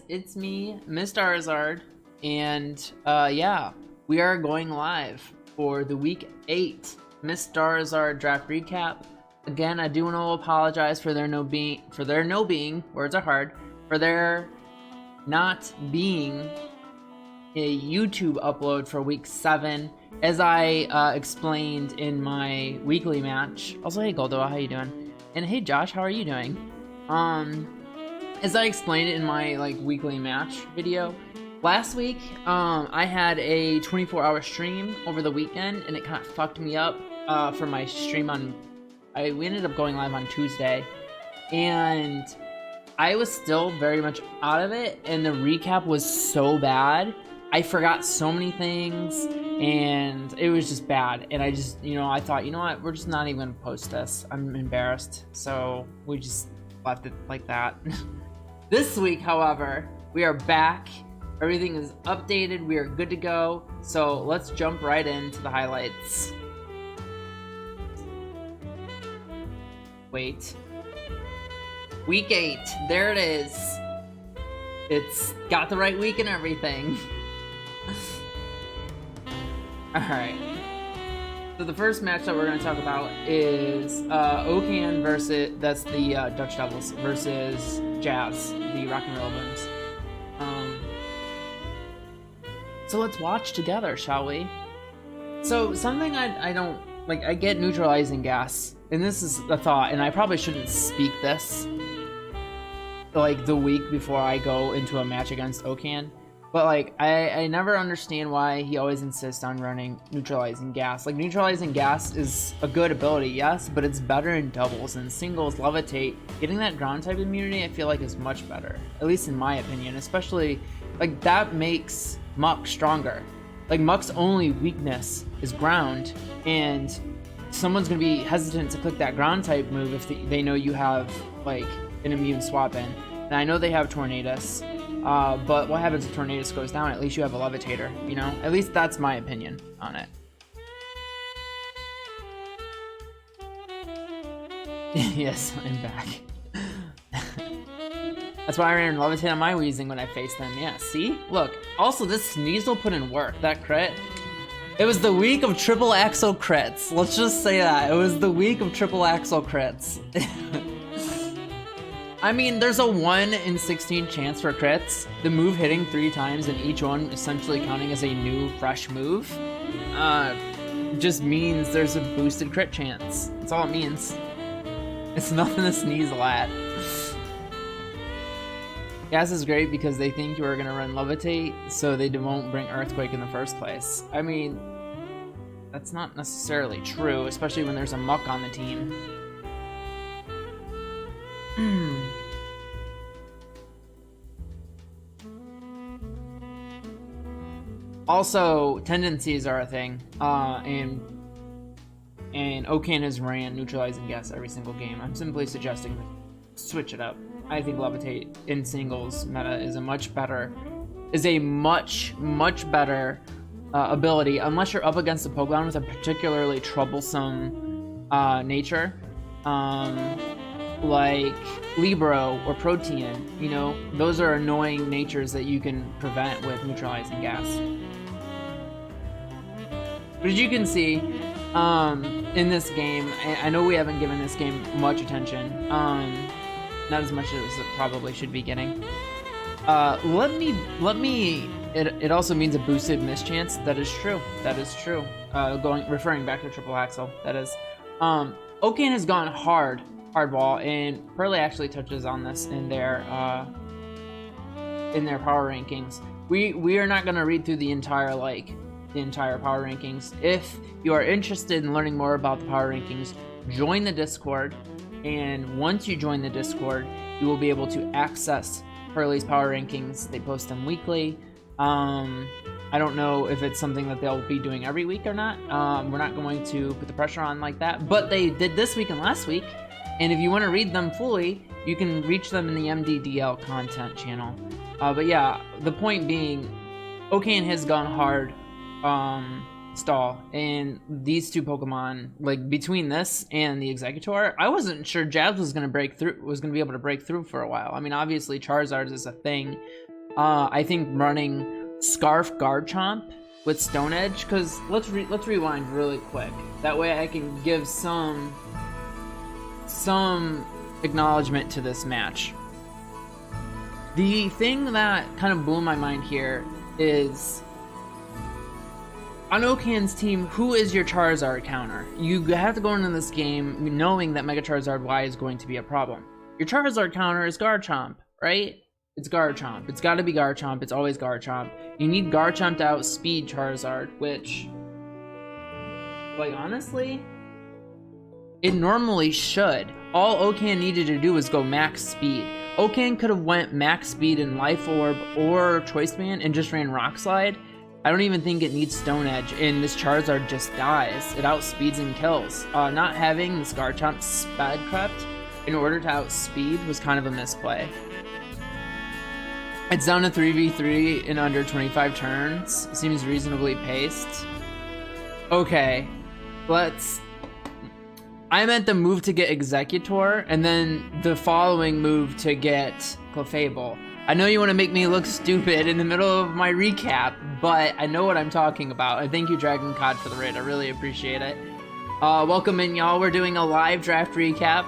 it's me, Mr. Arzard, and yeah, we are going live for the Week 8 Mr. Arzard draft recap. Again, I do want to apologize for there not being words are hard, for there not being a YouTube upload for Week 7, as I explained in my weekly match. Also, hey Goldo, how you doing? And hey Josh, how are you doing? As I explained in my weekly match video, last week I had a 24-hour stream over the weekend, and it kind of fucked me up for my stream on. We ended up going live on Tuesday, and I was still very much out of it, and the recap was so bad. I forgot so many things, and it was just bad. And I just, I thought, you know what, we're just not even gonna post this. I'm embarrassed, so we just left it like that. This week, however, we are back. Everything is updated. We are good to go. So let's jump right into the highlights. Wait. Week 8. There it is. It's got the right week and everything. Alright. So the first match that we're going to talk about is Okan versus, that's the Dutch Devils, versus Jazz, the Rock and Roll Boons. So let's watch together, shall we? So something I don't, I get neutralizing gas, and this is a thought, and I probably shouldn't speak this the week before I go into a match against Okan. But I never understand why he always insists on running neutralizing gas. Neutralizing gas is a good ability, yes, but it's better in doubles. And singles, levitate, getting that ground type immunity, I feel like is much better. At least in my opinion, especially that makes Muck stronger. Muck's only weakness is ground, and someone's gonna be hesitant to click that ground type move if they know you have an immune swap in. And I know they have Tornadus. But what happens if Tornadus goes down? At least you have a Levitator, At least that's my opinion on it. Yes, I'm back. That's why I ran Levitate on my Weezing when I faced them. Yeah, see? Look. Also, this Sneasel put in work. That crit. It was the week of triple axle crits. Let's just say that. It was the week of triple axle crits. I mean, there's a 1 in 16 chance for crits. The move hitting 3 times and each one essentially counting as a new, fresh move. Just means there's a boosted crit chance. That's all it means. It's nothing to sneeze at. Gas is great because they think you are going to run Levitate, so they won't bring Earthquake in the first place. I mean, that's not necessarily true, especially when there's a Muck on the team. Also, tendencies are a thing, and Okan has ran neutralizing gas every single game. I'm simply suggesting switch it up. I think Levitate in singles meta is a much better ability, unless you're up against a Pokemon with a particularly troublesome nature. Like Libero or Protean, those are annoying natures that you can prevent with neutralizing gas. But as you can see, in this game, I know we haven't given this game much attention, not as much as it probably should be getting. It also means a boosted mischance. That is true. That is true. Referring back to triple axle, that is. Okan has gone hardball, and Pearly actually touches on this in their power rankings. We are not going to read through the entire power rankings. If you are interested in learning more about the power rankings, join the Discord, and once you join the Discord, you will be able to access Pearly's power rankings. They post them weekly. I don't know if it's something that they'll be doing every week or not. We're not going to put the pressure on like that, but they did this week and last week. And if you want to read them fully, you can reach them in the MDDL content channel. But yeah, the point being, Okan has gone hard stall, and these two Pokemon, between this and the Executor, I wasn't sure Jazz was gonna be able to break through for a while. I mean, obviously Charizard is a thing, I think running Scarf Garchomp with Stone Edge, because let's rewind really quick. That way I can give some acknowledgement to this match. The thing that kind of blew my mind here is on Okan's team, who is your Charizard counter? You have to go into this game knowing that Mega Charizard Y is going to be a problem. Your Charizard counter is Garchomp, right? It's Garchomp. It's got to be Garchomp. It's always Garchomp. You need Garchomp to outspeed Charizard, which, like, honestly, it normally should. All Okan needed to do was go max speed. Okan could have went max speed in Life Orb or Choice Band and just ran Rock Slide. I don't even think it needs Stone Edge, and this Charizard just dies. It outspeeds and kills. Not having this Garchomp Sped Crept in order to outspeed was kind of a misplay. It's down to 3v3 in under 25 turns. Seems reasonably paced. Okay, I meant the move to get Executor, and then the following move to get Clefable. I know you want to make me look stupid in the middle of my recap, but I know what I'm talking about. And thank you, Dragon Cod, for the raid. I really appreciate it. Welcome in, y'all. We're doing a live draft recap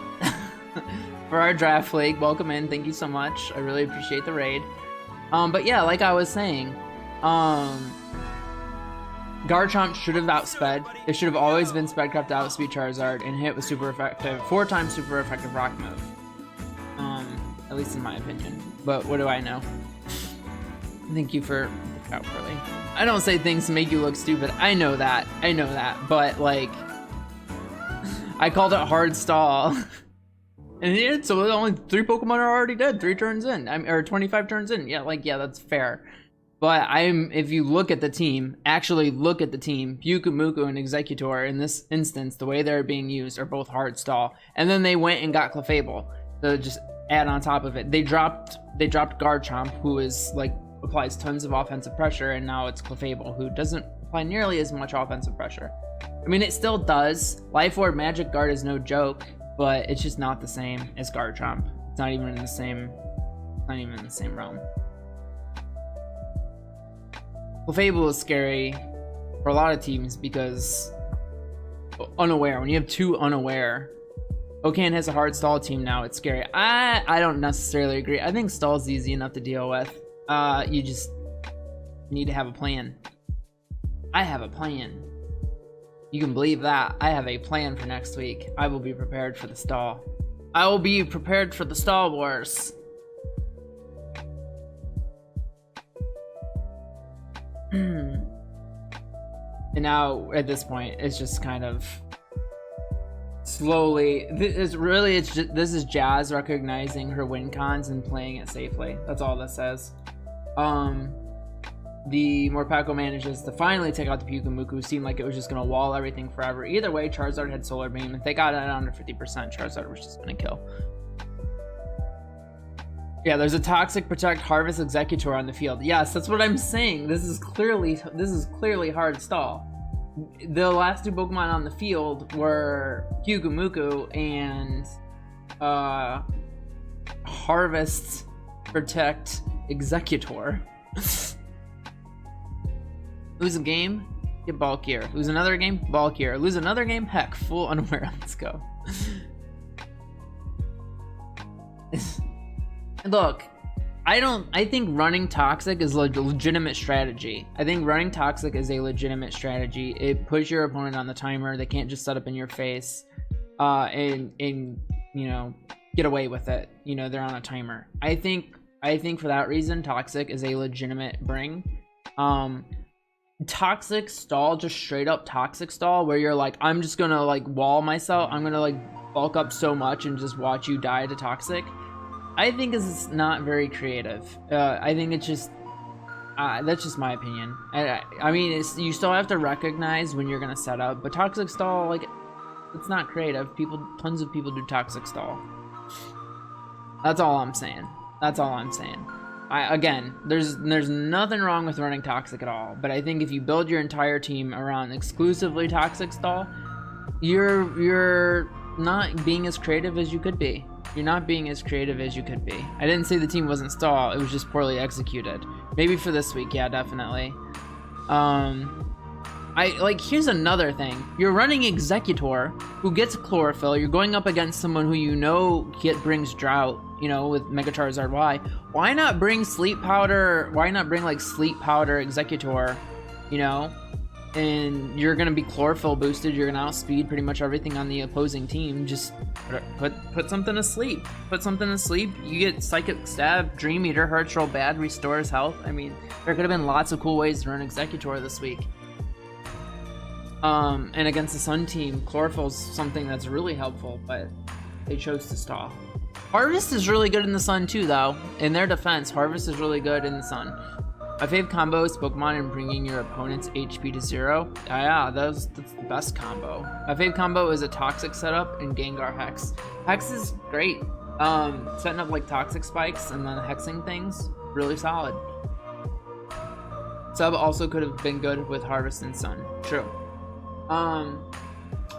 for our draft league. Welcome in. Thank you so much. I really appreciate the raid. But yeah, like I was saying, Garchomp should have outsped. It should have always been sped crept to outspeed Charizard and hit with super effective, 4 times super effective rock move. At least in my opinion. But what do I know? Thank you for the cow, Pearly. I don't say things to make you look stupid. I know that. But like, I called it hard stall. And it did, so only 3 Pokemon are already dead 3 turns in. Or 25 turns in. Yeah, like, yeah, that's fair. But if you look at the team, actually look at the team, Pyukumuku and Executor in this instance, the way they're being used are both hard stall. And then they went and got Clefable. So just add on top of it. They dropped Garchomp, who is like applies tons of offensive pressure, and now it's Clefable, who doesn't apply nearly as much offensive pressure. I mean, it still does. Life Orb Magic Guard is no joke, but it's just not the same as Garchomp. It's not even in the same realm. Clefable is scary for a lot of teams because unaware. When you have 2 unaware, Okan has a hard stall team now. It's scary. I don't necessarily agree. I think stall's easy enough to deal with. You just need to have a plan. I have a plan. You can believe that. I have a plan for next week. I will be prepared for the stall. I will be prepared for the stall wars. And now at this point, it's just kind of slowly. This is Jazz recognizing her win cons and playing it safely. That's all this says. The Morpeko manages to finally take out the Pyukumuku. Seemed like it was just gonna wall everything forever. Either way, Charizard had Solar Beam. If they got it under 50%, Charizard was just gonna kill. Yeah, there's a Toxic Protect Harvest Executor on the field. Yes, that's what I'm saying. This is clearly hard stall. The last 2 Pokemon on the field were Pyukumuku and Harvest Protect Executor. Lose a game, get bulkier. Lose another game, bulkier. Lose another game, heck, full unaware. Let's go. Look, I think running Toxic is a legitimate strategy. I think running Toxic is a legitimate strategy. It puts your opponent on the timer. They can't just set up in your face and you know, get away with it. You know, they're on a timer. I think for that reason, Toxic is a legitimate bring. Toxic stall, just straight up Toxic stall, where you're like, I'm just gonna like wall myself. I'm gonna like bulk up so much and just watch you die to Toxic. I think is not very creative. I think it's just that's just my opinion. I mean, you still have to recognize when you're gonna set up, but Toxic stall, like, it's not creative. Tons of people do Toxic stall. That's all I'm saying. Again, there's nothing wrong with running Toxic at all, but I think if you build your entire team around exclusively Toxic stall, you're not being as creative as you could be. You're not being as creative as you could be. I didn't say the team wasn't stall, it was just poorly executed. Maybe for this week, yeah, definitely. Here's another thing. You're running Executor, who gets Chlorophyll. You're going up against someone who you know brings Drought, you know, with Mega Charizard Y. Why not bring Sleep Powder? Why not bring, like, Sleep Powder Executor, you know? And you're gonna be Chlorophyll boosted. You're gonna outspeed pretty much everything on the opposing team. Just put something to sleep. Put something to sleep. You get Psychic Stab, Dream Eater, hurts real bad, restores health. I mean, there could have been lots of cool ways to run Executor this week. And against the Sun team, Chlorophyll's something that's really helpful, but they chose to stall. Harvest is really good in the Sun too, though. In their defense, Harvest is really good in the Sun. My fave combo is Pokemon and bringing your opponent's HP to 0. Yeah, that's the best combo. My fave combo is a Toxic setup and Gengar Hex. Hex is great. Setting up like Toxic spikes and then hexing things, really solid. Sub also could have been good with Harvest and Sun. True.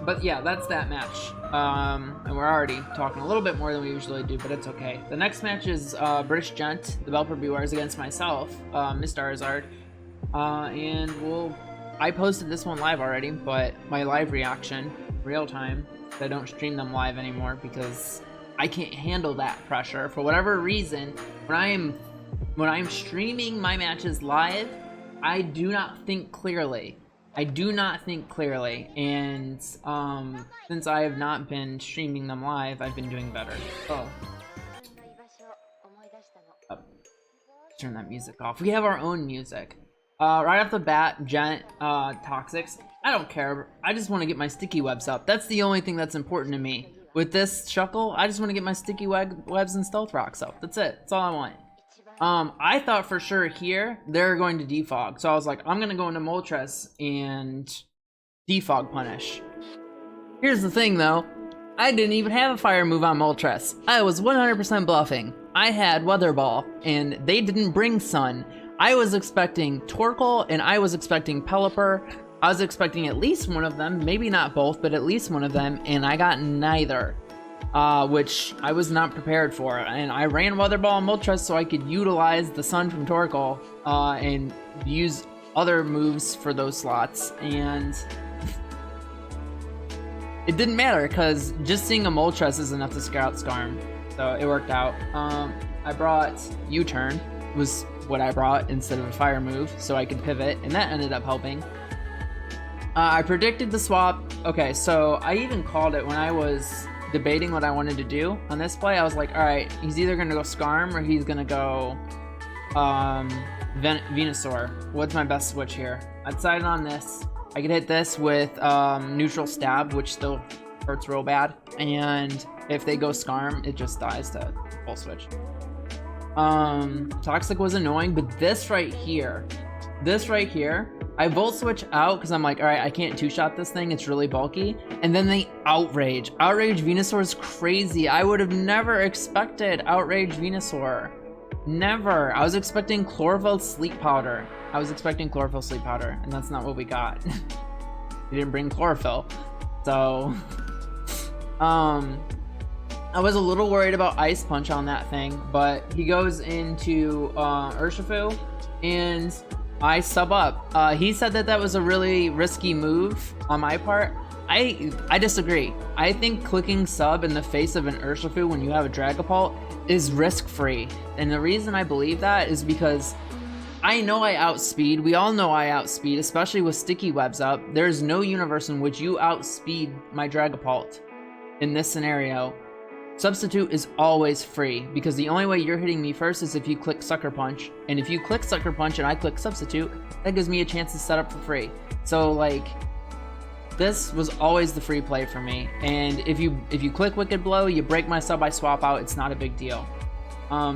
But yeah, that's that match. And we're already talking a little bit more than we usually do, but it's okay. The next match is British Gent, the Belper Bewares against myself, Miss Charizard. I posted this one live already, but my live reaction, real time, I don't stream them live anymore because I can't handle that pressure. For whatever reason, when I'm streaming my matches live, I do not think clearly. And since I have not been streaming them live, I've been doing better. Oh. Turn that music off. We have our own music. Right off the bat, Gent, Toxics. I don't care. I just want to get my sticky webs up. That's the only thing that's important to me. With this Shuckle, I just want to get my sticky webs and Stealth Rocks up. That's it. That's all I want. I thought for sure here they're going to defog, so I was like, I'm gonna go into Moltres and defog punish. Here's the thing though, I didn't even have a fire move on Moltres. I was 100% bluffing. I had Weather Ball, and they didn't bring Sun. I was expecting Torkoal, and I was expecting Pelipper. I was expecting at least one of them, maybe not both, but at least one of them, and I got neither. Which I was not prepared for, and I ran Weather Ball and Moltres so I could utilize the Sun from Torkoal, and use other moves for those slots, and it didn't matter, because just seeing a Moltres is enough to scout Scarm, so it worked out. I brought U-Turn, was what I brought instead of a fire move, so I could pivot, and that ended up helping. I predicted the swap. Okay, so I even called it when I was debating what I wanted to do on this play. I was like, alright, he's either gonna go Scarm or he's gonna go Venusaur. What's my best switch here? I decided on this. I could hit this with neutral stab, which still hurts real bad, and if they go Scarm, it just dies to full switch. Toxic was annoying, but this right here, I Volt Switch out because I'm like, alright, I can't two-shot this thing, it's really bulky. And then they Outrage. Outrage Venusaur is crazy. I would have never expected Outrage Venusaur. Never. I was expecting Chlorophyll Sleep Powder. And that's not what we got. We didn't bring Chlorophyll. So, I was a little worried about Ice Punch on that thing, but he goes into Urshifu, and I sub up. He said that was a really risky move on my part. I disagree. I think clicking sub in the face of an Urshifu when you have a Dragapult is risk-free. And the reason I believe that is because I know I outspeed. We all know I outspeed, especially with sticky webs up. There's no universe in which you outspeed my Dragapult in this scenario. Substitute is always free, because the only way you're hitting me first is if you click Sucker Punch. And if you click Sucker Punch and I click Substitute, that gives me a chance to set up for free. So, like, this was always the free play for me. And if you click Wicked Blow, you break my sub, I swap out, it's not a big deal.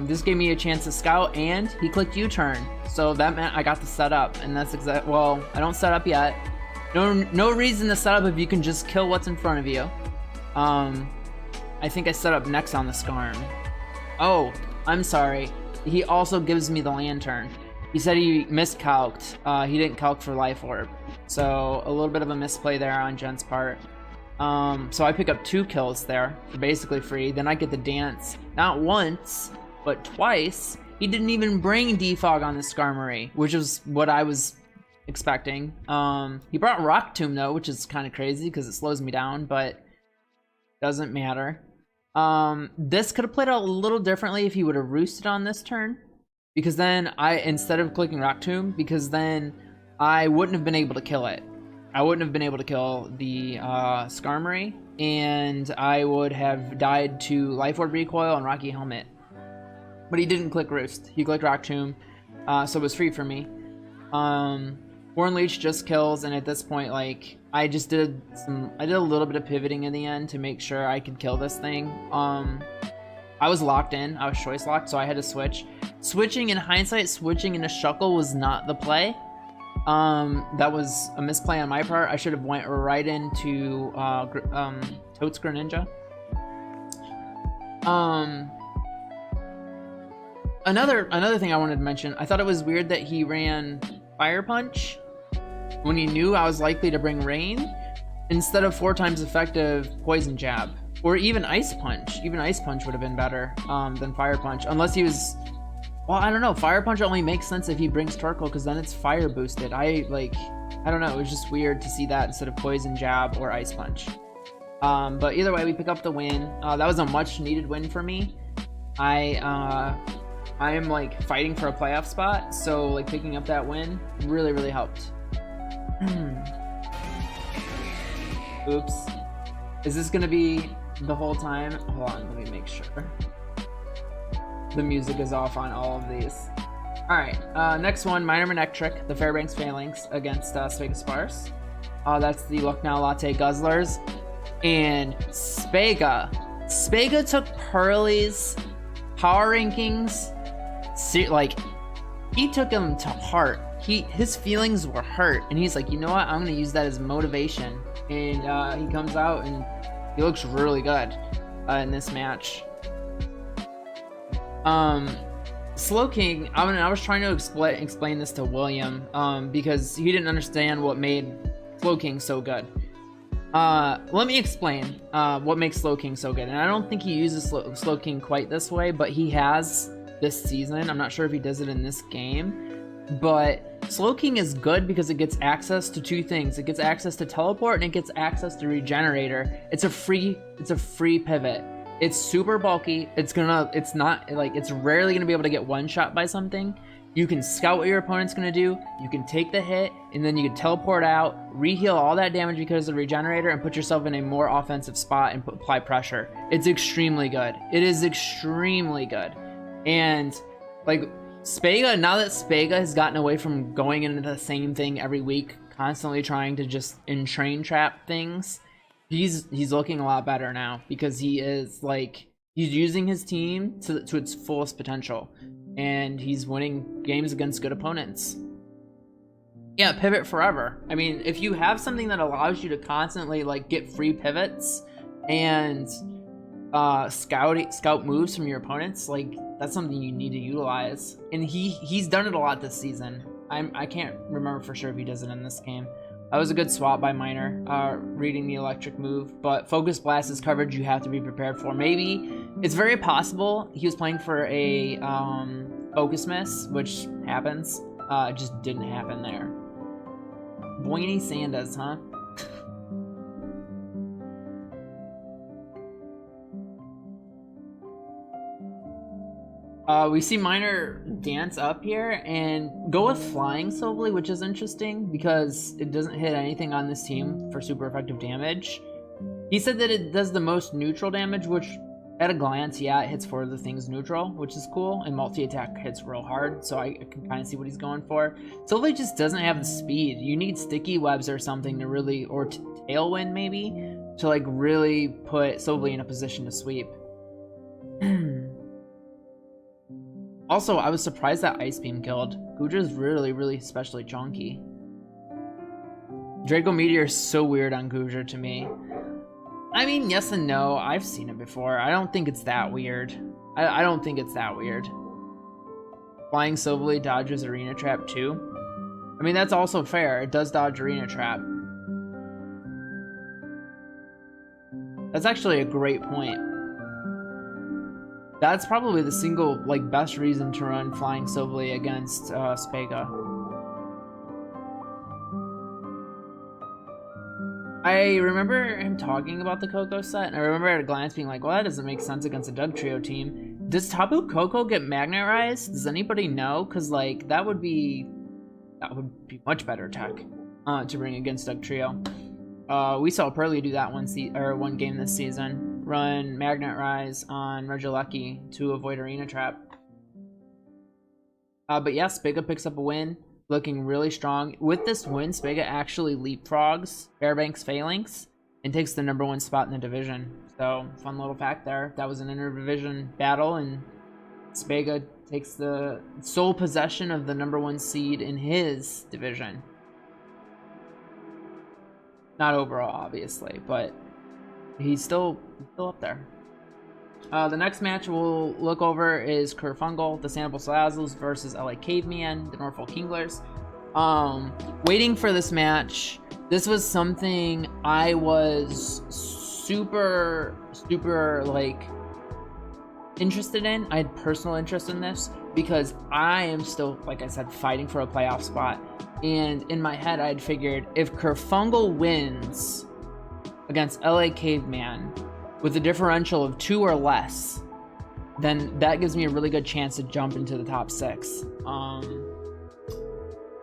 This gave me a chance to scout, and he clicked U-turn. So that meant I got to set up, and that's well, I don't set up yet. No reason to set up if you can just kill what's in front of you. I think I set up next on the Scarm. Oh, I'm sorry. He also gives me the Lantern. He said he miscalced. He didn't calc for Life Orb. So, a little bit of a misplay there on Jen's part. So I pick up 2 kills there, basically free. Then I get the dance, not once, but twice. He didn't even bring defog on the Skarmory, which is what I was expecting. He brought Rock Tomb though, which is kind of crazy because it slows me down, but doesn't matter. This could have played out a little differently if he would have roosted on this turn, because then instead of clicking Rock Tomb, because then I wouldn't have been able to kill it. I wouldn't have been able to kill the Skarmory, and I would have died to Life Orb Recoil and Rocky Helmet. But he didn't click Roost. He clicked Rock Tomb, so it was free for me. Horn Leech just kills, and at this point, like, I did a little bit of pivoting in the end to make sure I could kill this thing. I was locked in. I was choice locked, so I had to switch. Switching, in hindsight, switching into Shuckle was not the play. That was a misplay on my part. I should have went right into Totes Greninja. Another thing I wanted to mention, I thought it was weird that he ran Fire Punch when he knew I was likely to bring Rain instead of 4 times effective Poison Jab, or even Ice Punch. Even Ice Punch would have been better than Fire Punch, unless he was, well, I don't know. Fire Punch only makes sense if he brings Torkoal, because then it's fire boosted. I don't know, it was just weird to see that instead of Poison Jab or Ice Punch. But either way, we pick up the win. That was a much needed win for me. I am like fighting for a playoff spot, so like picking up that win really, really helped. Oops. Is this gonna be the whole time? Hold on, let me make sure. The music is off on all of these. Alright, next one, Minor Manectric, the Fairbanks Phalanx against Spegasparse. That's the Look Now Latte Guzzlers. And Spega took Pearly's power rankings. Like, he took him to heart. His feelings were hurt, and he's like, you know what, I'm gonna use that as motivation. And he comes out and he looks really good in this match. Slowking, I was trying to explain this to William because he didn't understand what made Slowking so good. Let me explain what makes Slowking so good. And I don't think he uses Slowking quite this way, but he has this season. I'm not sure if he does it in this game, but Slowking is good because it gets access to 2 things. It gets access to Teleport and it gets access to Regenerator. It's a free pivot. It's super bulky. It's rarely gonna be able to get one shot by something. You can scout what your opponent's gonna do. You can take the hit, and then you can teleport out, reheal all that damage because of the Regenerator, and put yourself in a more offensive spot and apply pressure. It's extremely good. It is extremely good. And like Spega, now that Spega has gotten away from going into the same thing every week, constantly trying to just entrain trap things, he's looking a lot better now, because he's using his team to its fullest potential, and he's winning games against good opponents. Yeah, pivot forever. I mean, if you have something that allows you to constantly like get free pivots and scout moves from your opponents, like, that's something you need to utilize. And he's done it a lot this season. I can't remember for sure if he does it in this game. That was a good swap by Minor, reading the electric move, but Focus Blast is coverage you have to be prepared for. Maybe, it's very possible he was playing for a Focus Miss, which happens. It just didn't happen there. Boiny Sandas, huh? We see Minor dance up here and go with Flying Solely, which is interesting because it doesn't hit anything on this team for super effective damage. He said that it does the most neutral damage, which at a glance, yeah, it hits 4 of the things neutral, which is cool, and multi-attack hits real hard, so I can kind of see what he's going for. Solely just doesn't have the speed. You need Sticky Webs or something to really, or Tailwind maybe, to like really put Solely in a position to sweep. Also, I was surprised that Ice Beam killed. Guja's really, really especially chunky. Draco Meteor is so weird on Guja to me. I mean, yes and no. I've seen it before. I don't think it's that weird. I don't think it's that weird. Flying Silverly dodges Arena Trap too. I mean, that's also fair. It does dodge Arena Trap. That's actually a great point. That's probably the single, like, best reason to run Flying Silvally against Spega. I remember him talking about the Coco set, and I remember at a glance being like, well, that doesn't make sense against a Dugtrio team. Does Tapu Koko get Magnerized? Does anybody know? Because, like, that would be much better tech to bring against Dugtrio. We saw Pearly do that one game this season. Run Magnet Rise on Regieleki to avoid Arena Trap. But yeah, Spega picks up a win. Looking really strong. With this win, Spega actually leapfrogs Fairbanks Phalanx and takes the #1 spot in the division. So, fun little fact there. That was an inter-division battle, and Spega takes the sole possession of the #1 seed in his division. Not overall, obviously, but he's still up there. The next match we'll look over is Kerfungal, the Sanibel Salazzles versus LA Caveman, the Norfolk Kinglers. Waiting for this match. This was something I was super, like, interested in. I had personal interest in this because I am still, like I said, fighting for a playoff spot. And in my head, I had figured if Kerfungal wins against LA Caveman with a differential of 2 or less, then that gives me a really good chance to jump into the top 6.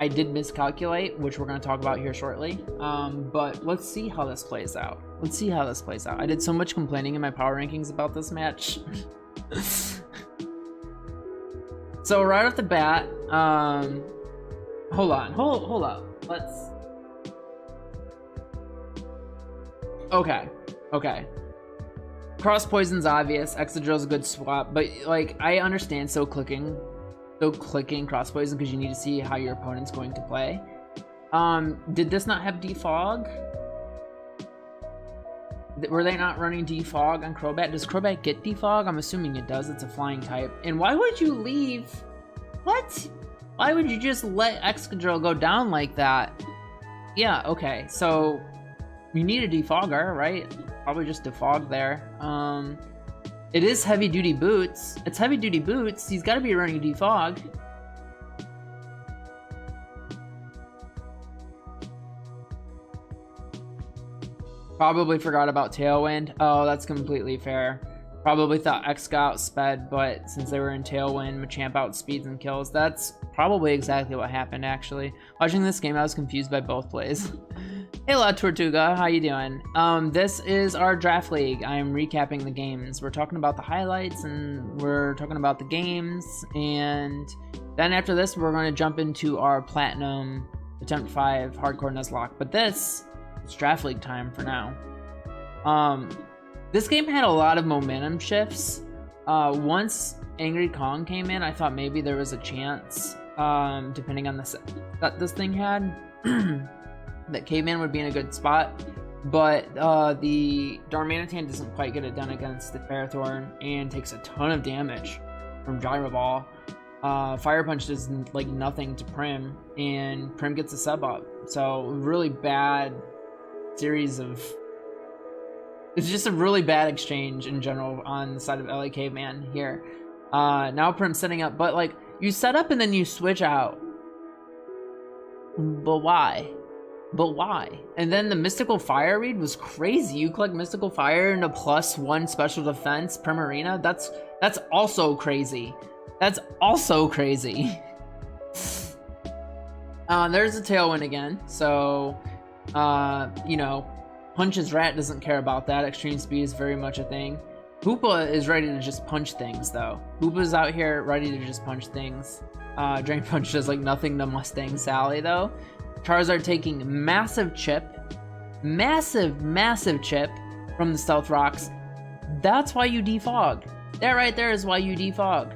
I did miscalculate, which we're going to talk about here shortly. But let's see how this plays out. I did so much complaining in my power rankings about this match. So right off the bat, hold up. Let's... Okay. Cross Poison's obvious. Excadrill's a good swap, but, like, I understand clicking Cross Poison because you need to see how your opponent's going to play. Did this not have Defog? Were they not running Defog on Crobat? Does Crobat get Defog? I'm assuming it does. It's a flying type. And why would you leave? What? Why would you just let Excadrill go down like that? Yeah, okay. So you need a Defogger, right? Probably just Defog there. It is heavy duty boots. It's heavy duty boots. He's got to be running Defog. Probably forgot about Tailwind. Oh, that's completely fair. Probably thought X got outsped, but since they were in Tailwind, Machamp outspeeds and kills. That's probably exactly what happened, actually. Watching this game, I was confused by both plays. Hey, La Tortuga, how you doing? This is our draft league. I'm recapping the games. We're talking about the highlights, and we're talking about the games, and then after this, we're going to jump into our Platinum Attempt 5 Hardcore Nuzlocke. But this is draft league time for now. This game had a lot of momentum shifts. Once Angry Kong came in, I thought maybe there was a chance, depending on the set that this thing had, that Caveman would be in a good spot. But the Darmanitan doesn't quite get it done against the Ferrothorn and takes a ton of damage from Gyro Ball. Fire Punch does like nothing to Prim, and Prim gets a sub up. So really bad series of... It's just a really bad exchange in general on the side of LA Caveman here. Now Prim's setting up, but like, you set up and then you switch out. But why? And then the Mystical Fire read was crazy. You collect Mystical Fire and a +1 special defense Primarina. That's also crazy. There's a Tailwind again. So, you know, Punch's Rat doesn't care about that. Extreme Speed is very much a thing. Hoopa is ready to just punch things, though. Hoopa's out here ready to just punch things. Drain Punch does like nothing to Mustang Sally, though. Charizard taking massive chip from the Stealth Rocks. That's why you defog. That right there is why you defog.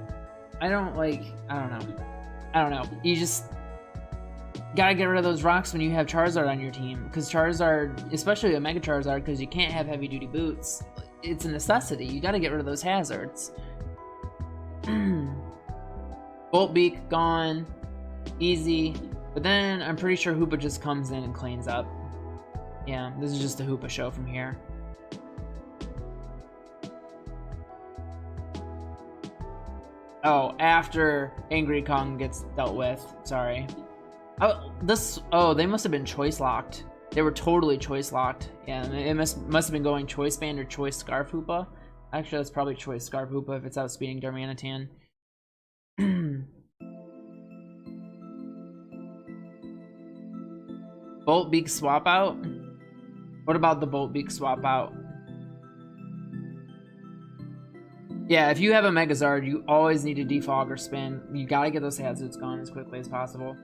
I don't know. You just gotta get rid of those rocks when you have Charizard on your team. Because Charizard, especially a Mega Charizard, because you can't have heavy duty boots, it's a necessity. You gotta get rid of those hazards. Bolt Beak gone. Easy. But then I'm pretty sure Hoopa just comes in and cleans up. Yeah, this is just a Hoopa show from here. Oh, after Angry Kong gets dealt with. Sorry. Oh, they must have been choice locked. They were totally choice locked. Yeah, it must have been going choice band or choice scarf hoopa. Actually, that's probably choice scarf hoopa if it's outspeeding Darmanitan. Bolt Beak swap out? What about the Bolt Beak swap out? Yeah, if you have a Megazard, you always need to defog or spin. You gotta get those hazards gone as quickly as possible.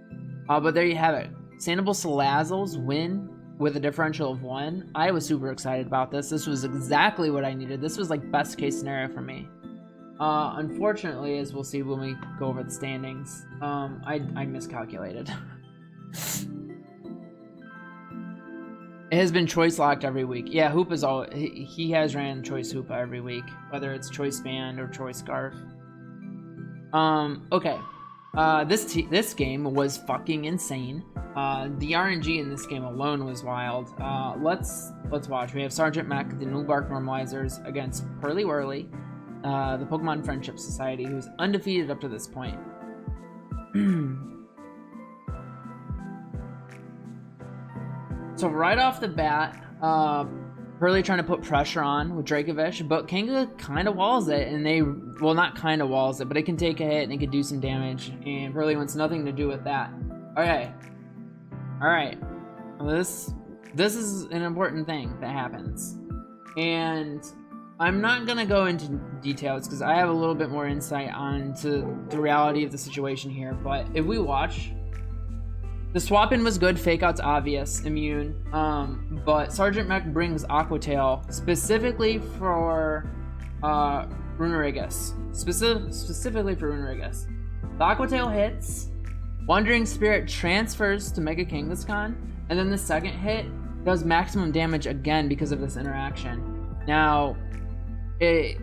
But there you have it. Sandoval Salazzles win with a differential of 1. I was super excited about this. This was exactly what I needed. This was like best case scenario for me. Unfortunately, as we'll see when we go over the standings, I miscalculated. It has been choice locked every week. Yeah, Hoop is all he has ran choice Hoopa every week, whether it's choice band or choice scarf. Okay. This game was fucking insane. The RNG in this game alone was wild. Let's watch. We have Sergeant Mech, the Nullbark Normalizers against Pearly, the Pokemon Friendship Society, who's undefeated up to this point. So right off the bat, Pearly trying to put pressure on with Dracovish, but Kanga kind of walls it, and well, not kind of walls it, but it can take a hit and it can do some damage, and Pearly wants nothing to do with that. Okay. Alright. Well, this is an important thing that happens. And I'm not going to go into details because I have a little bit more insight onto the reality of the situation here, but if we watch... The swap-in was good, fake-out's obvious, immune, but Sergeant Mech brings Aqua Tail specifically for Runerigus. Specifically for Runerigus. The Aqua Tail hits, Wandering Spirit transfers to Mega Kangaskhan, and then the second hit does maximum damage again because of this interaction. Now, the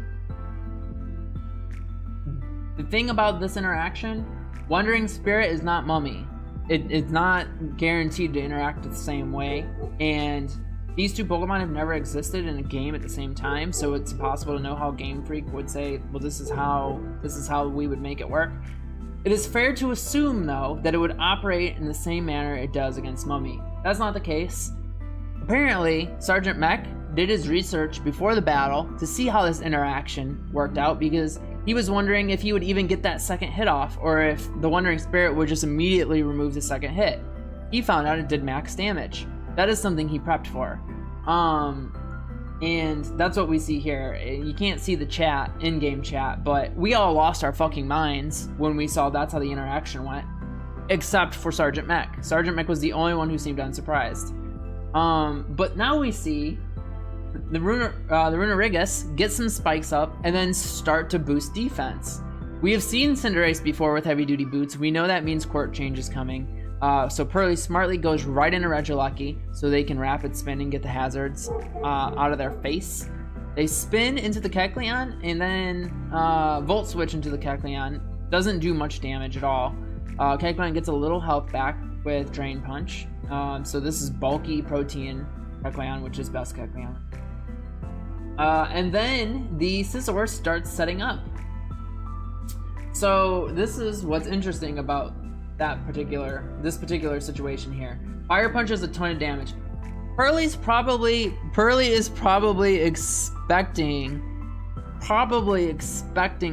thing about this interaction, Wandering Spirit is not Mummy. It's not guaranteed to interact the same way, and these two Pokemon have never existed in a game at the same time, so it's impossible to know how Game Freak would say, well, this is how we would make it work. It is fair to assume, though, that it would operate in the same manner it does against Mummy. That's not the case. Apparently, Sergeant Mech did his research before the battle to see how this interaction worked out, because he was wondering if he would even get that second hit off, or if the Wandering Spirit would just immediately remove the second hit. He found out it did max damage. That is something he prepped for. And that's what we see here. You can't see the chat, in-game chat, but we all lost our fucking minds when we saw that's how the interaction went. Except for Sergeant Mech. Sergeant Mech was the only one who seemed unsurprised. But now we see the Runerigus get some spikes up and then start to boost defense. We have seen Cinderace before with heavy duty boots. We know that means court change is coming. So Pearly smartly goes right into Regieleki so they can rapid spin and get the hazards out of their face. They spin into the Kecleon and then Volt Switch into the Kecleon. Doesn't do much damage at all. Kecleon gets a little health back with Drain Punch. So this is bulky protein Kecleon, which is best Kecleon. And then the Scizor starts setting up. So this is what's interesting about this particular situation here. Fire Punch does a ton of damage. Pearly is probably expecting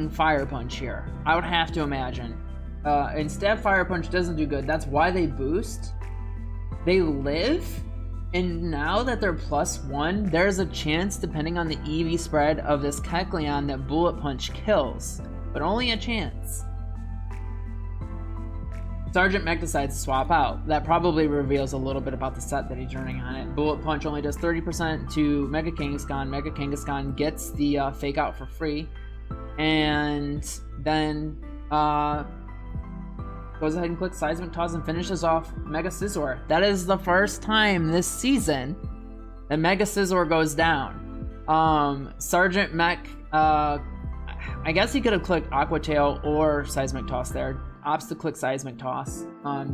Fire Punch here. I would have to imagine. Instead, Fire Punch doesn't do good. That's why they boost. They live. And now that they're +1, there's a chance, depending on the EV spread of this Kecleon, that Bullet Punch kills. But only a chance. Sergeant Mech decides to swap out. That probably reveals a little bit about the set that he's running on it. Bullet Punch only does 30% to Mega Kangaskhan. Mega Kangaskhan gets the fake out for free. And then goes ahead and clicks Seismic Toss and finishes off Mega Scizor. That is the first time this season that Mega Scizor goes down. Sergeant Mech, I guess he could have clicked Aqua Tail or Seismic Toss there. Opts to click Seismic Toss.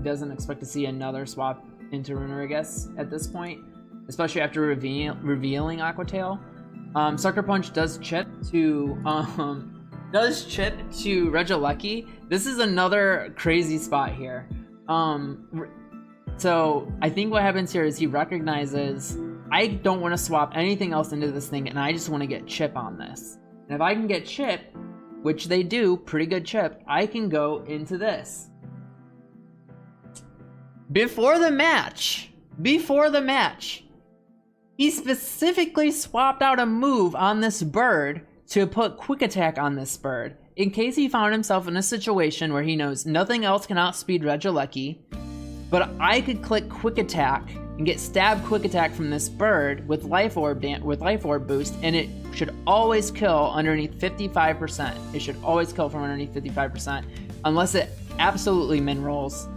Doesn't expect to see another swap into Runerigus at this point, especially after revealing Aqua Tail. Sucker Punch does chip to does chip to Regieleki. This is another crazy spot here. So I think what happens here is he recognizes I don't want to swap anything else into this thing, and I just want to get chip on this. And if I can get chip, which they do, pretty good chip, I can go into this. Before the match, he specifically swapped out a move on this bird to put quick attack on this bird, in case he found himself in a situation where he knows nothing else can outspeed Regieleki, but I could click quick attack and get stab quick attack from this bird with life orb boost, and it should always kill underneath 55%. It should always kill from underneath 55%, unless it absolutely min rolls.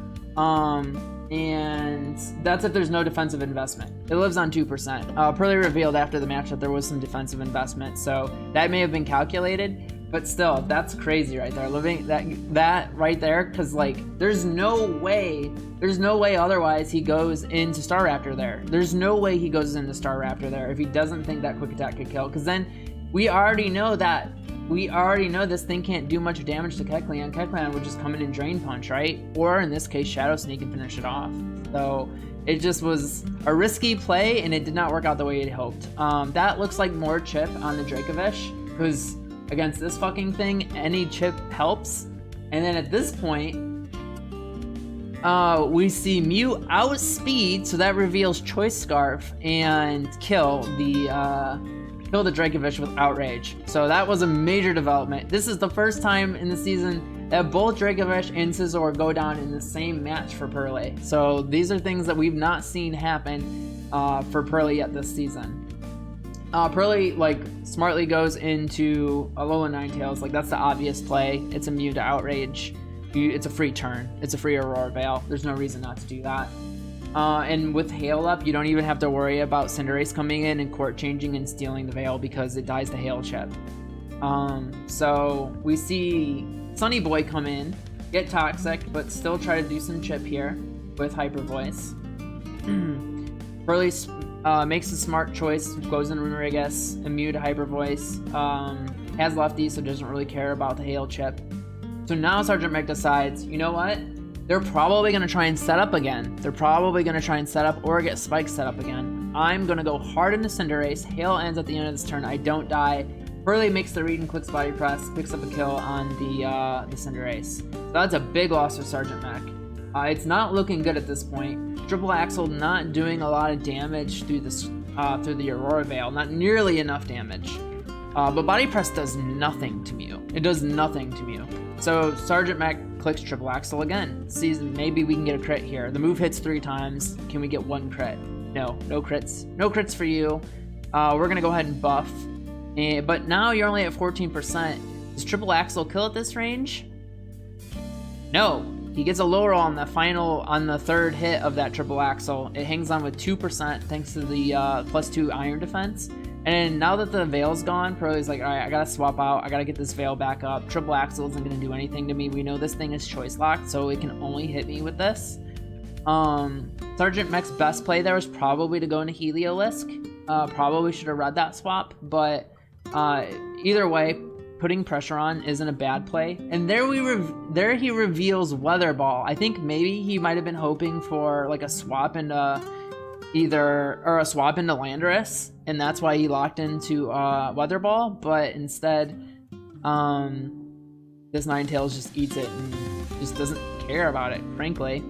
And that's if there's no defensive investment. It lives on 2%. Pearly revealed after the match that there was some defensive investment, so that may have been calculated, but still, that's crazy right there. Living that right there, because like there's no way otherwise he goes into Star Raptor there. There's no way he goes into Star Raptor there if he doesn't think that quick attack could kill, because then we already know this thing can't do much damage to Kecleon. Kecleon would just come in and Drain Punch, right? Or in this case, Shadow Sneak and finish it off. So it just was a risky play, and it did not work out the way it hoped. That looks like more chip on the Dracovish, because against this fucking thing, any chip helps. And then at this point, we see Mew outspeed, so that reveals Choice Scarf and kill the Dracovish with Outrage. So that was a major development. This is the first time in the season that both Dracovish and Scizor go down in the same match for Pearly. So these are things that we've not seen happen for Pearly yet this season. Pearly, like, smartly goes into Alola Ninetales. Like, that's the obvious play. It's immune to Outrage. It's a free turn. It's a free Aurora Veil. There's no reason not to do that. And with Hail up, you don't even have to worry about Cinderace coming in and court changing and stealing the Veil because it dies the Hail chip. So we see Sunny Boy come in, get Toxic, but still try to do some chip here with Hyper Voice. Pearly makes a smart choice, goes in Runerigus, immune to Hyper Voice, has Lefty, so doesn't really care about the Hail chip. So now Sergeant Mech decides, you know what? They're probably going to try and set up again. They're probably going to try and set up or get Spike set up again. I'm going to go hard into Cinderace. Hail ends at the end of this turn. I don't die. Pearly makes the read and clicks Body Press, picks up a kill on the Cinderace. So that's a big loss for Sergeant Mech. It's not looking good at this point. Triple Axle not doing a lot of damage through the Aurora Veil. Not nearly enough damage. But Body Press does nothing to Mew. It does nothing to Mew. So Sergeant Mech clicks Triple Axle again. Sees maybe we can get a crit here. The move hits 3 times. Can we get 1 crit? No crits. No crits for you. We're gonna go ahead and buff. But now you're only at 14%. Does Triple Axle kill at this range? No. He gets a low roll on the third hit of that Triple Axle. It hangs on with 2% thanks to the +2 Iron Defense. And now that the Veil's gone, Pearly's like, alright, I gotta swap out. I gotta get this Veil back up. Triple Axle isn't gonna do anything to me. We know this thing is choice locked, so it can only hit me with this. Sergeant Mech's best play there was probably to go into Heliolisk. Probably should have read that swap, but either way, putting pressure on isn't a bad play. And there he reveals Weather Ball. I think maybe he might have been hoping for like a swap into Landorus, and that's why he locked into Weather Ball, but instead this Ninetales just eats it and just doesn't care about it, frankly.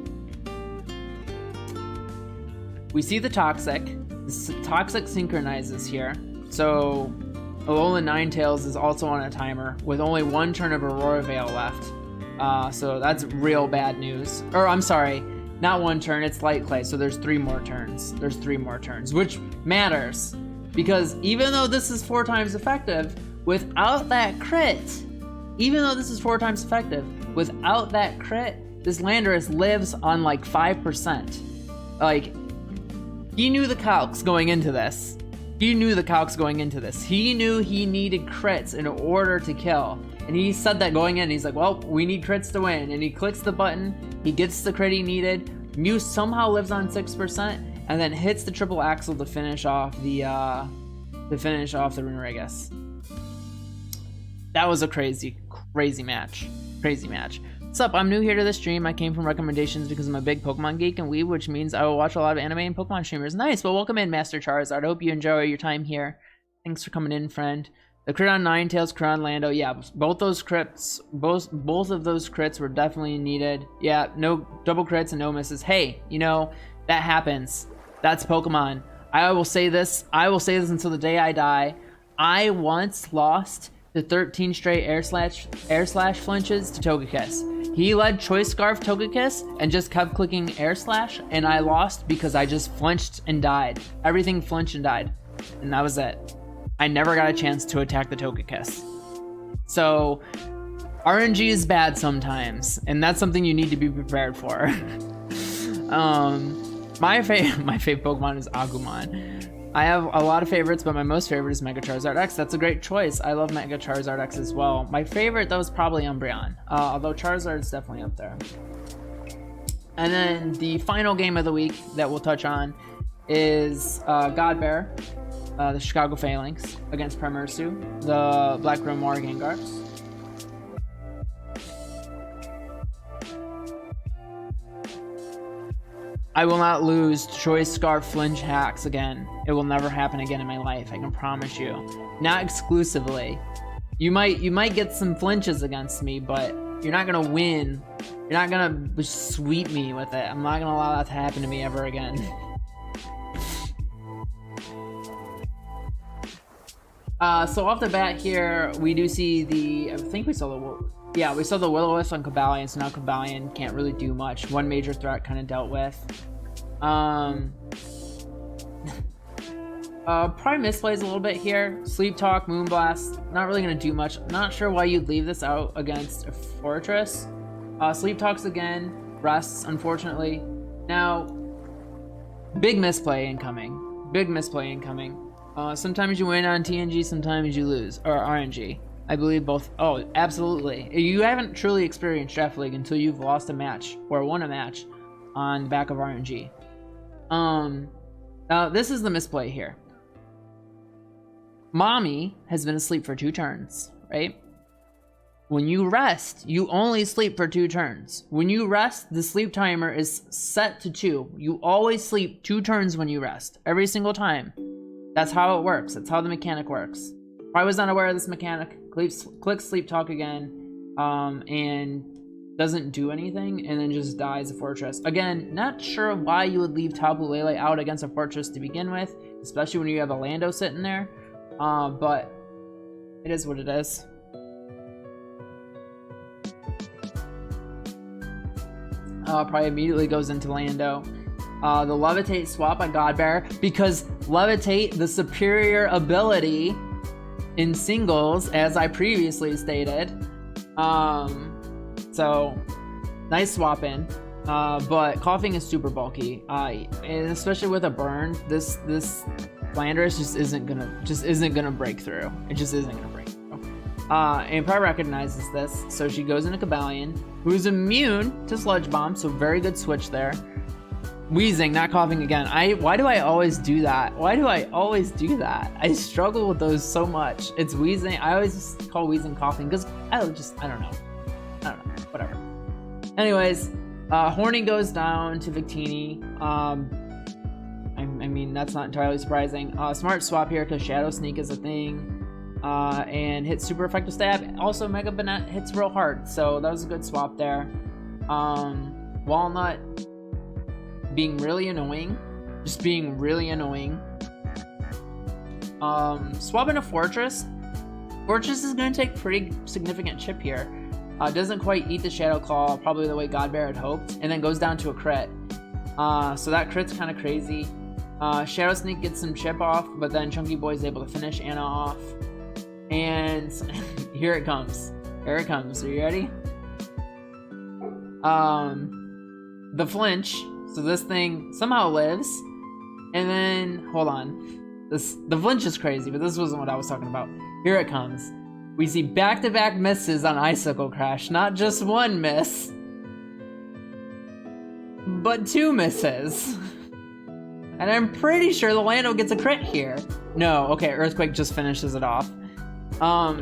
We see the Toxic. The Toxic synchronizes here, so Alola Ninetales is also on a timer with only 1 turn of Aurora Veil left. So that's real bad news. Or I'm sorry, not 1 turn, it's Light Clay, so there's 3 more turns. There's 3 more turns, which matters. Because even though this is 4 times effective, without that crit, without that crit, this Landorus lives on like 5%. Like, he knew the calcs going into this. He knew he needed crits in order to kill. And he said that going in. He's like, well, we need crits to win. And he clicks the button. He gets the crit he needed. Mew somehow lives on 6%. And then hits the Triple Axle to finish off the Runerigus. That was a crazy match. Crazy match. What's up? I'm new here to the stream. I came from recommendations because I'm a big Pokemon geek and weeb, which means I will watch a lot of anime and Pokemon streamers. Nice. Well, welcome in, Master Charizard. I hope you enjoy your time here. Thanks for coming in, friend. The crit on Ninetales, crit on Lando. Yeah, both those crits, both of those crits were definitely needed. Yeah, no double crits and no misses. Hey, you know, that happens. That's Pokemon. I will say this until the day I die. I once lost the 13 straight air slash flinches to Togekiss. He led Choice Scarf Togekiss and just kept clicking air slash, and I lost because I just flinched and died. Everything flinched and died, and that was it. I never got a chance to attack the Togekiss. So RNG is bad sometimes, and that's something you need to be prepared for. My favorite Pokemon is Agumon. I have a lot of favorites, but my most favorite is Mega Charizard X. That's a great choice. I love Mega Charizard X as well. My favorite, though, is probably Umbreon, although Charizard's definitely up there. And then the final game of the week that we'll touch on is Godbear, the Chicago Phalanx, against Primarsu, the Black Grimoire Gengar. I will not lose Choice Scarf Flinch hacks again. It will never happen again in my life. I can promise you. Not exclusively. You might get some flinches against me, but you're not gonna win. You're not gonna sweep me with it. I'm not gonna allow that to happen to me ever again. So off the bat here, we do see I think we saw the Will-O-Wisp on Cobalion, so now Cobalion can't really do much. One major threat kind of dealt with. Probably misplays a little bit here. Sleep Talk, Moonblast, not really going to do much. Not sure why you'd leave this out against a Fortress. Sleep Talks again, rests, unfortunately. Now, big misplay incoming. Big misplay incoming. Sometimes you win on TNG, sometimes you lose, or RNG. I believe both. Oh, absolutely. You haven't truly experienced Draft League until you've lost a match or won a match on the back of RNG. This is the misplay here. Mommy has been asleep for 2 turns, right? When you rest, you only sleep for 2 turns. When you rest, the sleep timer is set to 2. You always sleep 2 turns when you rest, every single time. That's how it works. That's how the mechanic works. I was not aware of this mechanic. Clicks Sleep Talk again, and doesn't do anything, and then just dies a Fortress. Again, not sure why you would leave Tapu Lele out against a Fortress to begin with, especially when you have a Lando sitting there, but it is what it is. Probably immediately goes into Lando. The Levitate swap on Godbear, because Levitate, the superior ability in singles, as I previously stated. So nice swap in, but Coughing is super bulky, and especially with a burn, this Landorus just isn't gonna break through. It just isn't gonna break through. And Pride recognizes this, so she goes into Cobalion, who's immune to Sludge Bomb, so very good switch there. Wheezing, not coughing again. Why do I always do that? Why do I always do that? I struggle with those so much. It's wheezing. I always just call wheezing coughing because I don't know. Whatever. Anyways, Horny goes down to Victini. I mean, that's not entirely surprising. Smart swap here because Shadow Sneak is a thing. And hits super effective stab. Also, Mega Banette hits real hard. So that was a good swap there. Walnut being really annoying. Just being really annoying. Swapping a Fortress. Fortress is going to take pretty significant chip here. Doesn't quite eat the Shadow Claw, probably the way Godbear had hoped, and then goes down to a crit. So that crit's kind of crazy. Shadow Sneak gets some chip off, but then Chunky Boy's able to finish Anna off. And here it comes. Here it comes. Are you ready? The flinch. So this thing somehow lives. And then, hold on. The flinch is crazy, but this wasn't what I was talking about. Here it comes. We see back-to-back misses on Icicle Crash. Not just one miss, but 2 misses. And I'm pretty sure the Lando gets a crit here. No, okay, Earthquake just finishes it off.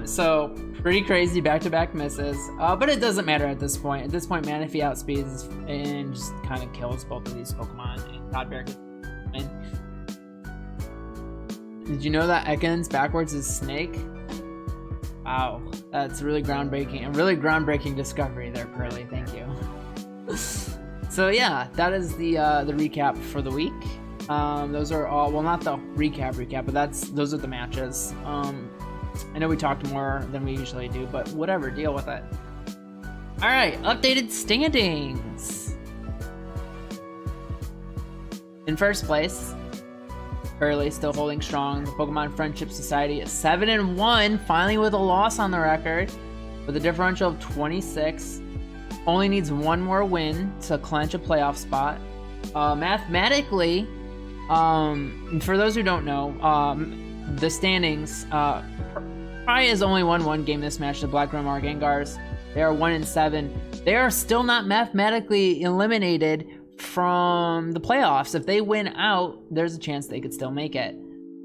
So Pretty crazy back-to-back misses, but it doesn't matter at this point. At this point, Manaphy outspeeds and just kind of kills both of these Pokemon, and God Bear gets win. Did you know that Ekans backwards is Snake? Wow, that's really groundbreaking. A really groundbreaking discovery there, Pearly. Thank you. So yeah, that is the recap for the week. Those are all, well, not the recap, but those are the matches. I know we talked more than we usually do, but whatever, deal with it. All right, updated standings. In first place, Pearly still holding strong. The Pokemon Friendship Society is 7-1, finally with a loss on the record, with a differential of 26. Only needs one more win to clinch a playoff spot. Mathematically, for those who don't know, the standings, Pry has only won one game this match, the Black Rim Gengars. They are 1-7. They are still not mathematically eliminated from the playoffs. If they win out, there's a chance they could still make it.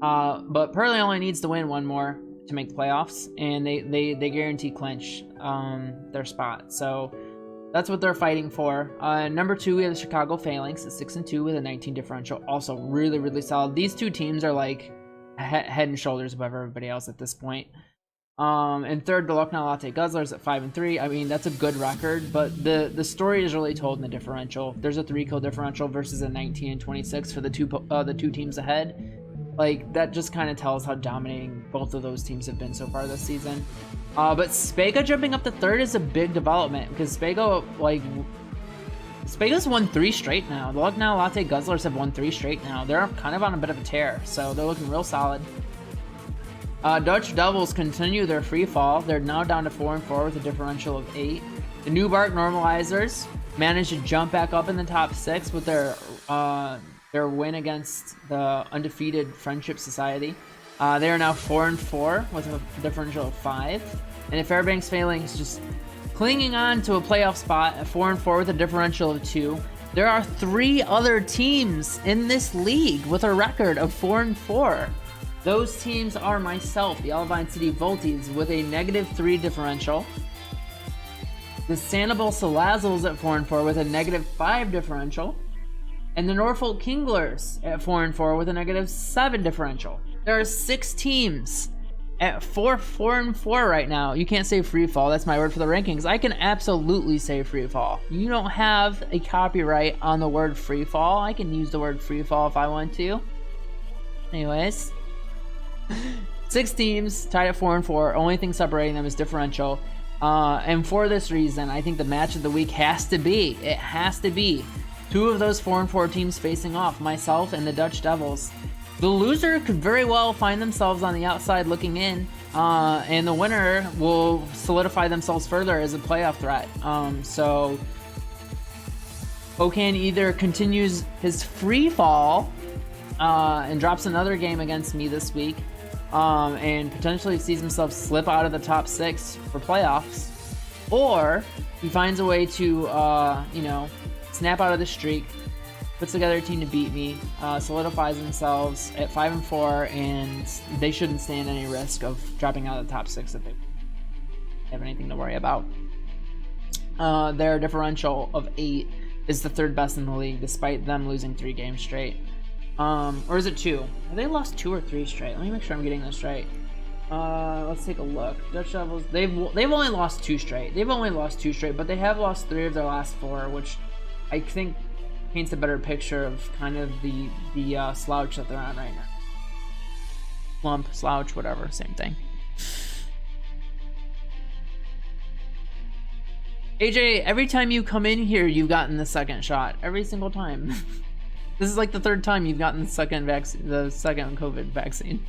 But Pearly only needs to win one more to make the playoffs, and they guarantee clinch their spot. So that's what they're fighting for. Number 2, we have the Chicago Phalanx at 6-2 with a 19 differential. Also really, really solid. These two teams are like head and shoulders above everybody else at this point. And third, the Lucknow Latte Guzzlers at 5-3. I mean, that's a good record, but the story is really told in the differential. There's a 3-kill differential versus a 19 and 26 for the two teams ahead. Like, that just kind of tells how dominating both of those teams have been so far this season. But Spega jumping up to third is a big development, because Spega's won 3 straight now. The Lucknow Latte Guzzlers have won 3 straight now. They're kind of on a bit of a tear, so they're looking real solid. Dutch Devils continue their free fall. They're now down to 4-4 with a differential of 8. The New Bark Normalizers managed to jump back up in the top 6 with their win against the undefeated Friendship Society. They are now 4-4 with a differential of 5. And the Fairbanks Phalanx just clinging on to a playoff spot at 4-4 with a differential of 2. There are 3 other teams in this league with a record of 4-4. Those teams are myself, the Elvine City Volties, with a -3 differential. The Sanibel Salazzles at 4-4 with a -5 differential. And the Norfolk Kinglers at 4-4 with a -7 differential. There are 6 teams at 4-4 right now. You can't say free fall. That's my word for the rankings. I can absolutely say free fall. You don't have a copyright on the word free fall. I can use the word free fall if I want to. Anyways. 6 teams tied at 4-4. Only thing separating them is differential. And for this reason, I think the match of the week has to be 2 of those 4-4 teams facing off, myself and the Dutch Devils. The loser could very well find themselves on the outside looking in, and the winner will solidify themselves further as a playoff threat. So Okan either continues his free fall and drops another game against me this week, and potentially sees himself slip out of the top 6 for playoffs, or he finds a way to, snap out of the streak, puts together a team to beat me, solidifies themselves at 5-4, and they shouldn't stand any risk of dropping out of the top 6 if they have anything to worry about. Their differential of 8 is the 3rd best in the league, despite them losing 3 games straight. Or is it 2? Have they lost 2 or 3 straight? Let me make sure I'm getting this right. Let's take a look. Dutch Devils, they've only lost 2 straight. But they have lost 3 of their last 4, which I think paints a better picture of kind of the slouch that they're on right now. Slump, slouch, whatever, same thing. AJ, every time you come in here, you've gotten the 2nd shot. Every single time. This is like the 3rd time you've gotten the second COVID vaccine.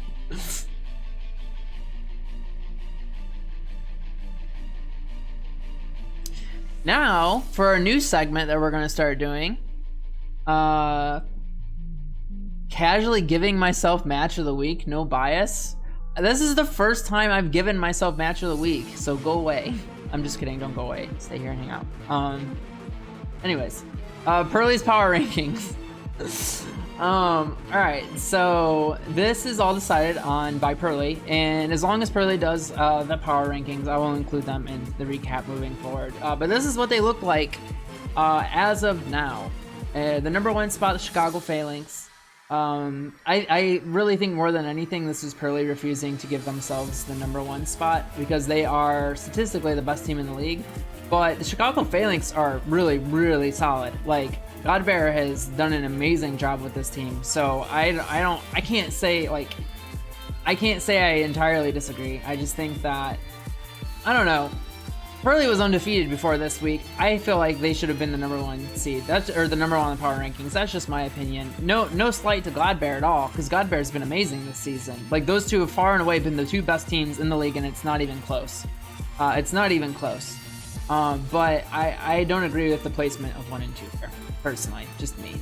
Now, for our new segment that we're going to start doing, casually giving myself match of the week, no bias. This is the first time I've given myself match of the week, so go away. I'm just kidding, don't go away. Stay here and hang out. Anyways, Pearly's power rankings. Alright, so this is all decided on by Pearly, and as long as Pearly does the power rankings, I will include them in the recap moving forward. But this is what they look like as of now. The number 1 spot, the Chicago Phalanx. I really think more than anything, this is Pearly refusing to give themselves the number 1 spot because they are statistically the best team in the league. But the Chicago Phalanx are really, really solid. Like, Godbear has done an amazing job with this team, so I can't say I entirely disagree. I just think that, I don't know, Pearly was undefeated before this week. I feel like they should have been the number 1 seed. Or the number 1 in the power rankings. That's just my opinion. No slight to Godbear at all, because Godbear's been amazing this season. Like, those two have far and away been the 2 best teams in the league, and it's not even close. It's not even close. But I don't agree with the placement of 1 and 2 here, personally, just me.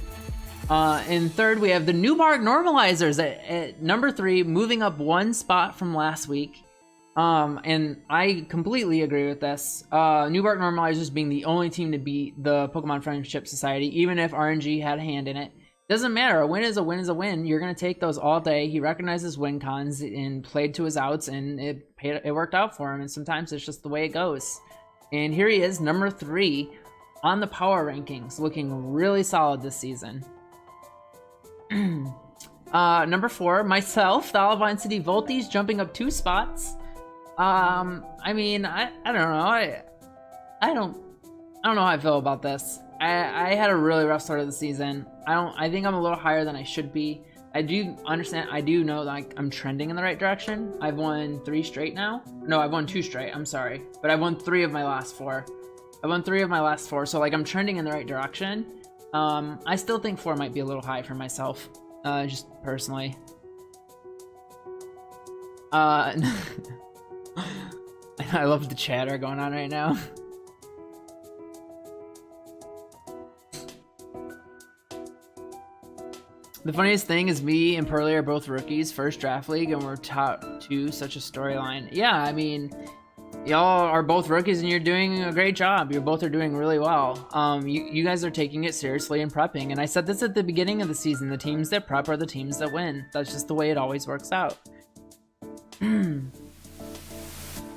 In third, we have the Newbark Normalizers at number 3, moving up 1 spot from last week. And I completely agree with this. Newbark Normalizers being the only team to beat the Pokemon Friendship Society, even if RNG had a hand in it. Doesn't matter, a win is a win is a win. You're gonna take those all day. He recognizes win cons and played to his outs, and it worked out for him, and sometimes it's just the way it goes. And here he is, number 3 on the power rankings, looking really solid this season. Number 4, myself, the Olivine City Volties, jumping up 2 spots. I mean, I don't know. I don't know how I feel about this. I had a really rough start of the season. I think I'm a little higher than I should be. I do understand, I do know like I'm trending in the right direction. I've won 3 straight now. No, I've won 2 straight, I'm sorry. But I've won 3 of my last 4. I won 3 of my last 4, so like I'm trending in the right direction. I still think 4 might be a little high for myself, just personally. I love the chatter going on right now. The funniest thing is me and Pearly are both rookies, first draft league, and we're top 2, such a storyline. Yeah, I mean, y'all are both rookies and you're doing a great job. You both are doing really well. You guys are taking it seriously and prepping, and I said this at the beginning of the season, the teams that prep are the teams that win. That's just the way it always works out.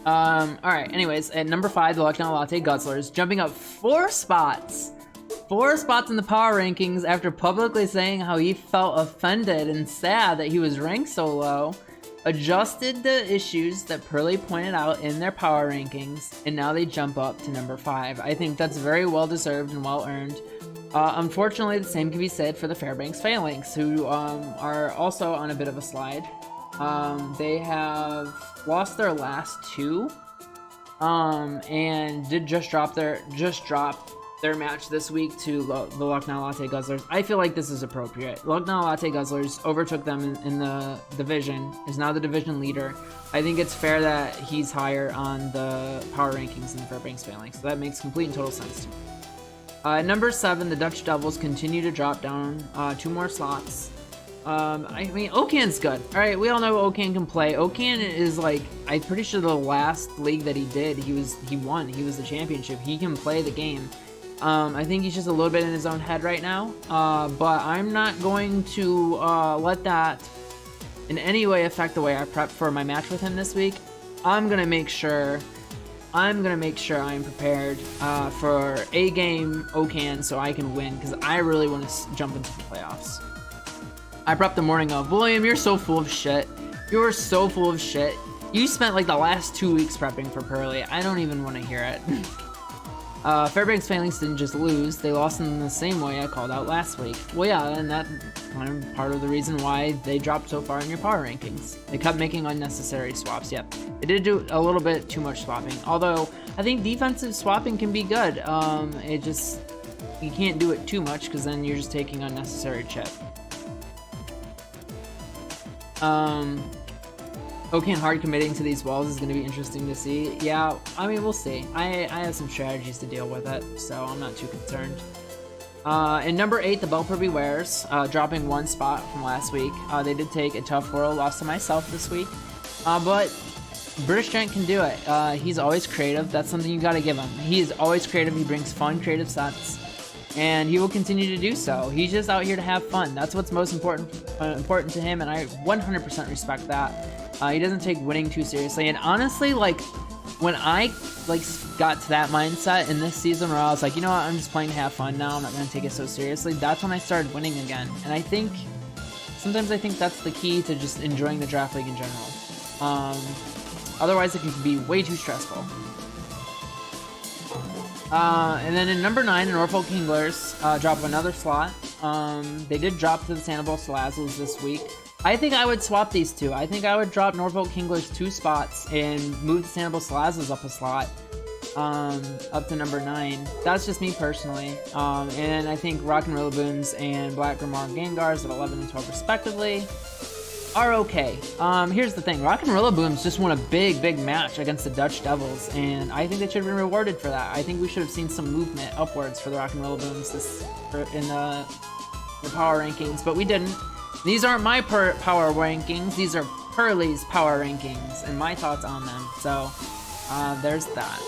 Alright, anyways, at number 5, the Lucknow Latte Guzzlers, jumping up 4 spots. 4 spots in the power rankings after publicly saying how he felt offended and sad that he was ranked so low, adjusted the issues that Pearly pointed out in their power rankings, and now they jump up to number 5. I think that's very well deserved and well earned. Unfortunately, the same can be said for the Fairbanks Phalanx, who are also on a bit of a slide. They have lost their last 2, and did just drop their match this week to the Lucknow Latte Guzzlers. I feel like this is appropriate. Lucknow Latte Guzzlers overtook them in the division, is now the division leader. I think it's fair that he's higher on the power rankings than the Fairbanks Phalanx, so that makes complete and total sense to me. At number 7, the Dutch Devils continue to drop down 2 more slots. I mean, Okan's good. Alright, we all know Okan can play. Okan is like, I'm pretty sure the last league that he did, he won. He was the championship. He can play the game. I think he's just a little bit in his own head right now, but I'm not going to let that in any way affect the way I prep for my match with him this week. I'm gonna make sure I'm prepared for a game Okan so I can win, because I really want to jump into the playoffs. I prepped the morning of. William, you're so full of shit. You're so full of shit. You spent like the last 2 weeks prepping for Pearly. I don't even want to hear it. Fairbanks Phalanx didn't just lose, they lost in the same way I called out last week. Well, yeah, and that's kind of part of the reason why they dropped so far in your power rankings. They kept making unnecessary swaps, yep. They did do a little bit too much swapping, although I think defensive swapping can be good. You can't do it too much, because then you're just taking unnecessary chip. Okan hard committing to these walls is going to be interesting to see. Yeah, I mean, we'll see. I have some strategies to deal with it, so I'm not too concerned. In number 8, the Belper Bewares, dropping 1 spot from last week. They did take a tough world loss to myself this week, but British Gent can do it. He's always creative. That's something you got to give him. He is always creative. He brings fun, creative sets, and he will continue to do so. He's just out here to have fun. That's what's most important to him, and I 100% respect that. He doesn't take winning too seriously, and honestly, like, when I got to that mindset in this season where I was like, you know what, I'm just playing to have fun now, I'm not going to take it so seriously, that's when I started winning again. And I think sometimes that's the key to just enjoying the draft league in general. Otherwise it can be way too stressful. And then in number 9, the Norfolk Kinglers drop another slot. They did drop to the Sandoval Salazzles this week. I think I would swap these two. I think I would drop Norfolk Kinglers 2 spots and move the Sandoval Salazzles up a slot, up to number 9. That's just me personally. And I think Rock and Rillaboons and Black Grimmar Gengars at 11 and 12 respectively are okay. Here's the thing. Rock and Rillaboons just won a big match against the Dutch Devils, and I think they should have been rewarded for that. I think we should have seen some movement upwards for the Rock and Rillaboons in the power rankings, but we didn't. These aren't my power rankings, these are Pearly's power rankings and my thoughts on them. So, there's that.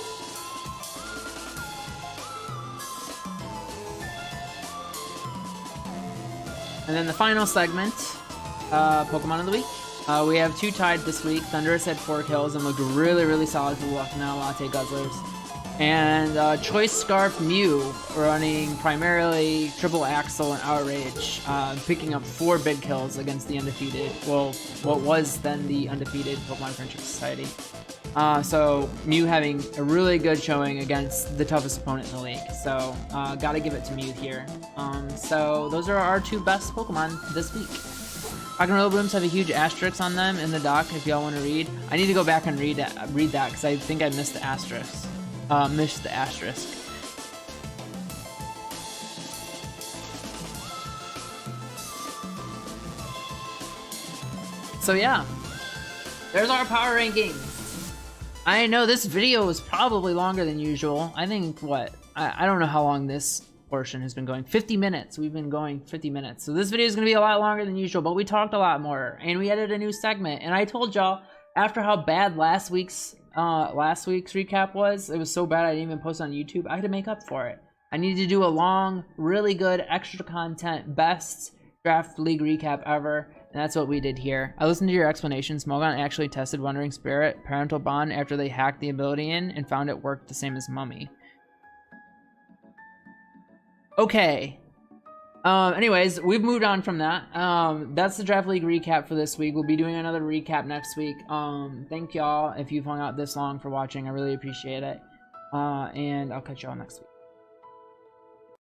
And then the final segment, Pokemon of the Week. We have 2 tied this week. Thundurus had 4 kills and looked really solid for the Lucknow Latte Guzzlers. And Choice Scarf Mew running primarily Triple Axle and Outrage, picking up 4 big kills against the undefeated, well, what was then the undefeated Pokemon Friendship Society. So Mew having a really good showing against the toughest opponent in the league. So gotta give it to Mew here. So those are our 2 best Pokemon this week. Rock and Rillaboons have a huge asterisk on them in the doc if y'all want to read. I need to go back and read that because I think I missed the asterisk. So yeah, there's our power rankings. I know this video is probably longer than usual. I think I don't know how long this portion has been going. 50 minutes. We've been going 50 minutes. So this video is going to be a lot longer than usual, but we talked a lot more and we added a new segment. And I told y'all after how bad last week's recap was, it was so bad I didn't even post on YouTube. I had to make up for it. I needed to do a long, really good, extra content, best draft league recap ever, and that's what we did here. I listened to your explanation. Smogon actually tested Wandering Spirit Parental Bond after they hacked the ability in and found it worked the same as Mummy. Okay. Anyways, we've moved on from that. That's the draft league recap for this week. We'll be doing another recap next week. Thank y'all if you've hung out this long for watching. I really appreciate it. And I'll catch y'all next week.